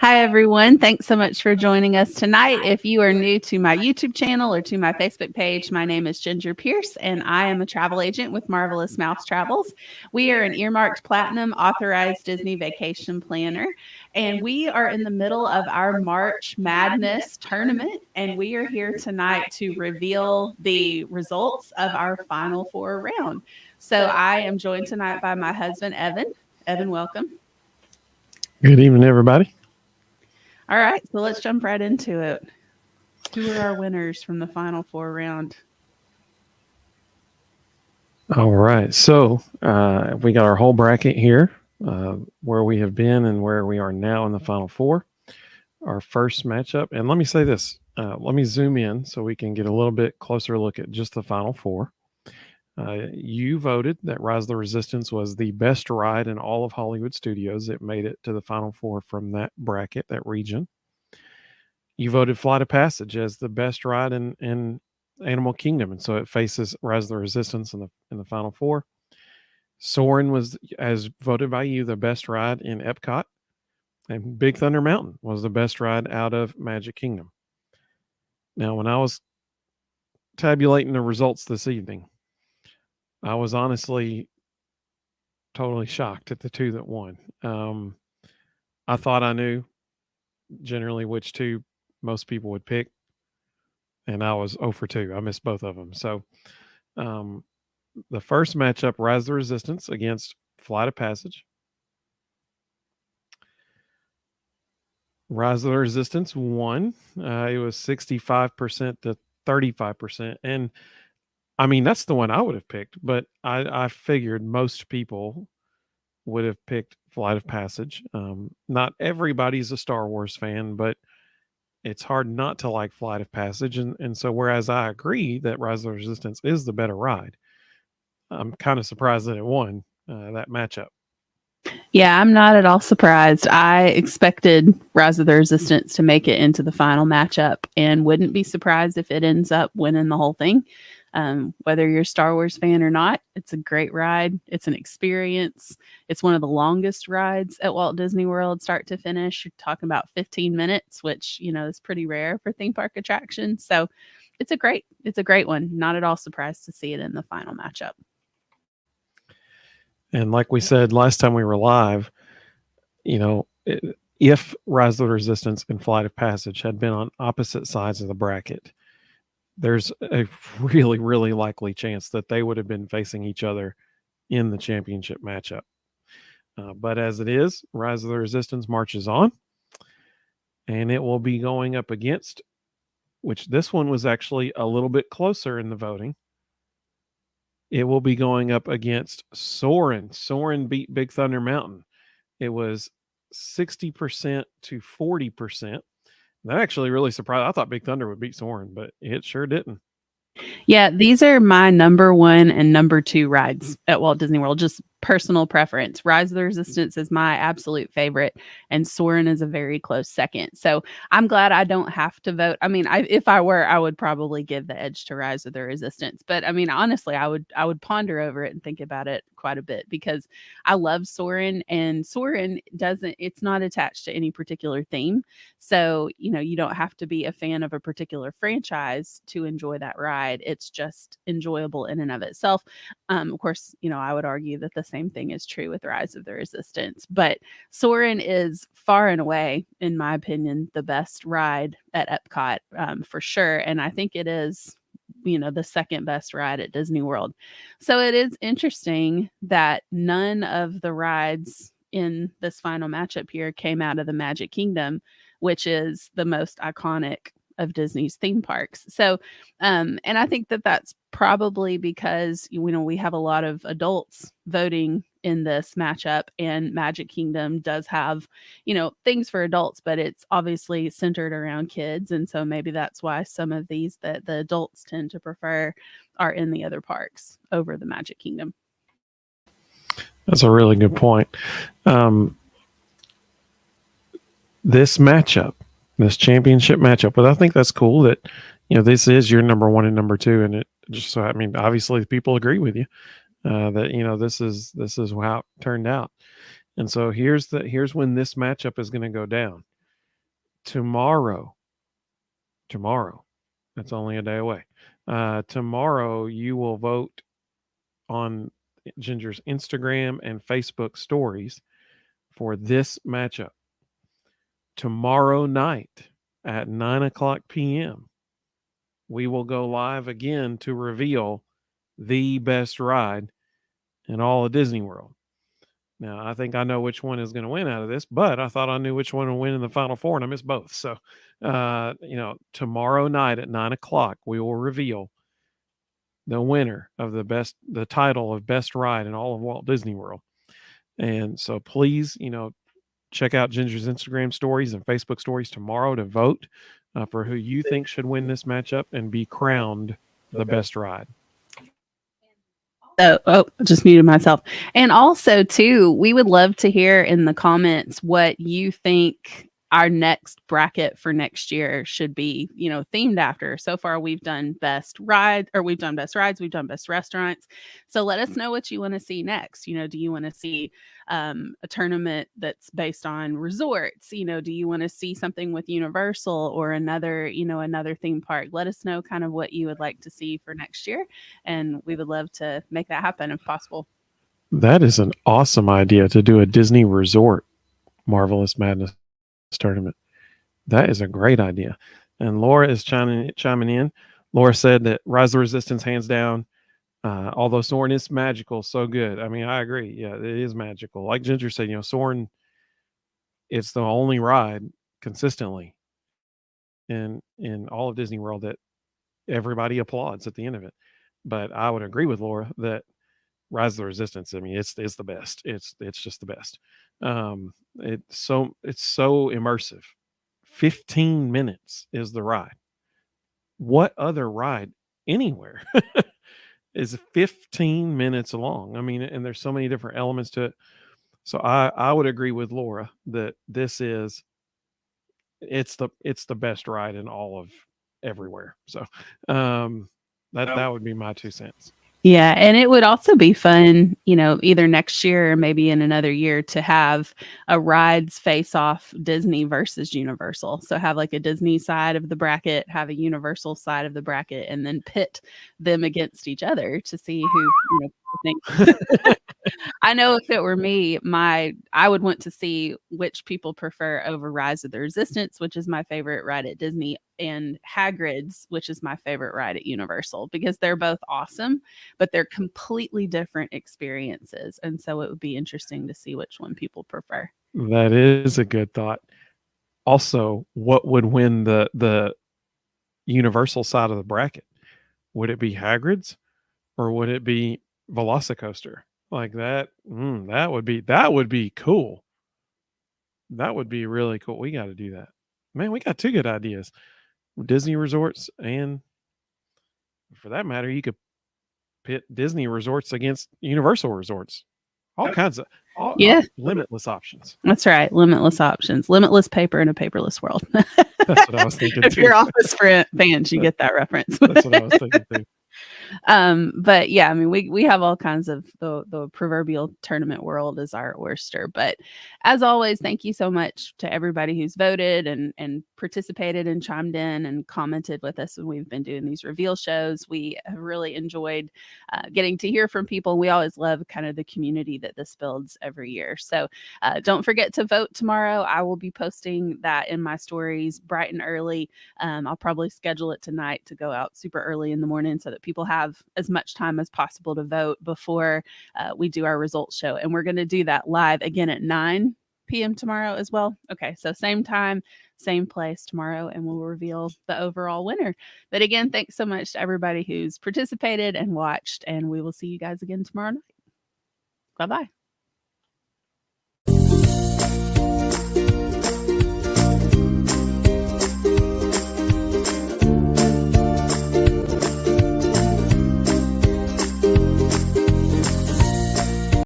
Hi, everyone. Thanks so much for joining us tonight. If you are new to my YouTube channel or to my Facebook page, my name is Ginger Pierce, and I am a travel agent with Marvelous Mouse Travels. We are an earmarked platinum authorized Disney vacation planner, and we are in the middle of our March Madness tournament, and we are here tonight to reveal the results of our Final Four round. So I am joined tonight by my husband, Evan. Evan, welcome. Good evening, everybody. All right, so let's jump right into it. Who are our winners from the Final Four round? All right, so we got our whole bracket here, where we have been and where we are now in the Final Four. Our first matchup, and let me say this, let me zoom in so we can get a little bit closer look at just the Final Four. You voted that Rise of the Resistance was the best ride in all of Hollywood Studios. It made it to the Final Four from that bracket, that region. You voted Flight of Passage as the best ride in Animal Kingdom, and so it faces Rise of the Resistance in the Final Four. Soarin' was, as voted by you, the best ride in Epcot, and Big Thunder Mountain was the best ride out of Magic Kingdom. Now, when I was tabulating the results this evening, I was honestly totally shocked at the two that won. I thought I knew generally which two most people would pick, and I was 0 for 2. I missed both of them. So the first matchup, Rise of the Resistance against Flight of Passage. Rise of the Resistance won. It was 65% to 35%. And I mean, that's the one I would have picked, but I figured most people would have picked Flight of Passage. Not everybody's a Star Wars fan, but it's hard not to like Flight of Passage. And so whereas I agree that Rise of the Resistance is the better ride, I'm kind of surprised that it won that matchup. Yeah, I'm not at all surprised. I expected Rise of the Resistance to make it into the final matchup and wouldn't be surprised if it ends up winning the whole thing. Whether you're a Star Wars fan or not, it's a great ride. It's an experience. It's one of the longest rides at Walt Disney World, start to finish. You're talking about 15 minutes, which, is pretty rare for theme park attractions. So it's a great one. Not at all surprised to see it in the final matchup. And like we said last time we were live, if Rise of the Resistance and Flight of Passage had been on opposite sides of the bracket, there's a really, really likely chance that they would have been facing each other in the championship matchup. But as it is, Rise of the Resistance marches on, and it will be going up against, which this one was actually a little bit closer in the voting. It will be going up against Soarin'. Soarin' beat Big Thunder Mountain. It was 60% to 40%. That actually really surprised. I thought Big Thunder would beat Soarin', but it sure didn't. Yeah, these are my number 1 and number 2 rides at Walt Disney World. Just personal preference. Rise of the Resistance is my absolute favorite, and Soarin' is a very close second. So I'm glad I don't have to vote. I mean, if I were, I would probably give the edge to Rise of the Resistance. But I mean, honestly, I would ponder over it and think about it quite a bit because I love Soarin', and Soarin' it's not attached to any particular theme. So, you don't have to be a fan of a particular franchise to enjoy that ride. It's just enjoyable in and of itself. Of course, I would argue that the same thing is true with Rise of the Resistance, but Soarin' is far and away, in my opinion, the best ride at Epcot, for sure. And I think it is, the second best ride at Disney World. So it is interesting that none of the rides in this final matchup here came out of the Magic Kingdom, which is the most iconic of Disney's theme parks. So, and I think that that's probably because, we have a lot of adults voting in this matchup, and Magic Kingdom does have, things for adults, but it's obviously centered around kids. And so maybe that's why some of these that the adults tend to prefer are in the other parks over the Magic Kingdom. That's a really good point. This matchup, this championship matchup, but I think that's cool that, this is your number 1 and number 2. And it just, so, I mean, obviously people agree with you that, this is how it turned out. And so here's when this matchup is going to go down. tomorrow, that's only a day away. Tomorrow, you will vote on Ginger's Instagram and Facebook stories for this matchup. Tomorrow night at 9:00 p.m., we will go live again to reveal the best ride in all of Disney World. Now, I think I know which one is going to win out of this, but I thought I knew which one will win in the Final Four, and I missed both. So, tomorrow night at 9:00, we will reveal the winner of the title of best ride in all of Walt Disney World. And so, please, check out Ginger's Instagram stories and Facebook stories tomorrow to vote for who you think should win this matchup and be crowned the best ride. So, just muted myself. And also, too, we would love to hear in the comments what you think our next bracket for next year should be, themed after. So far, we've done best ride, or we've done best rides, we've done best restaurants. So let us know what you want to see next. Do you want to see a tournament that's based on resorts? Do you want to see something with Universal or another theme park? Let us know kind of what you would like to see for next year, and we would love to make that happen if possible. That is an awesome idea, to do a Disney resort Marvelous Madness tournament. That is a great idea. And Laura is chiming in. Laura said that Rise of the Resistance, hands down, although Soarin' is magical, so good. I mean, I agree. Yeah, it is magical. Like Ginger said, Soarin', it's the only ride consistently in all of Disney World that everybody applauds at the end of it. But I would agree with Laura that Rise of the Resistance, I mean, it's the best. It's just the best. It's so immersive. 15 minutes is the ride. What other ride anywhere is 15 minutes long? I mean, and there's so many different elements to it. So I would agree with Laura that it's the best ride in all of everywhere. So that would be my 2 cents. Yeah, and it would also be fun, either next year or maybe in another year, to have a rides face off Disney versus Universal. So have like a Disney side of the bracket, have a Universal side of the bracket, and then pit them against each other to see who think. I know if it were me, I would want to see which people prefer over Rise of the Resistance, which is my favorite ride at Disney, and Hagrid's, which is my favorite ride at Universal, because they're both awesome, but they're completely different experiences. And so it would be interesting to see which one people prefer. That is a good thought. Also, what would win the Universal side of the bracket? Would it be Hagrid's or would it be Velocicoaster? Like that, that would be cool. That would be really cool. We got to do that. Man, we got 2 good ideas. Disney resorts, and for that matter, you could pit Disney resorts against Universal resorts. All kinds of limitless options. That's right. Limitless options. Limitless paper in a paperless world. That's what I was thinking if too. you're Office fans, you get that reference. That's what I was thinking too. But yeah, I mean, we have all kinds of the proverbial tournament world is our oyster. But as always, thank you so much to everybody who's voted and participated and chimed in and commented with us when we've been doing these reveal shows. We have really enjoyed getting to hear from people. We always love kind of the community that this builds every year. So don't forget to vote tomorrow. I will be posting that in my stories bright and early. I'll probably schedule it tonight to go out super early in the morning so that people have as much time as possible to vote before we do our results show. And we're going to do that live again at 9 p.m. tomorrow as well. Okay, so same time, same place tomorrow, and we'll reveal the overall winner. But again, thanks so much to everybody who's participated and watched, and we will see you guys again tomorrow night. Bye-bye.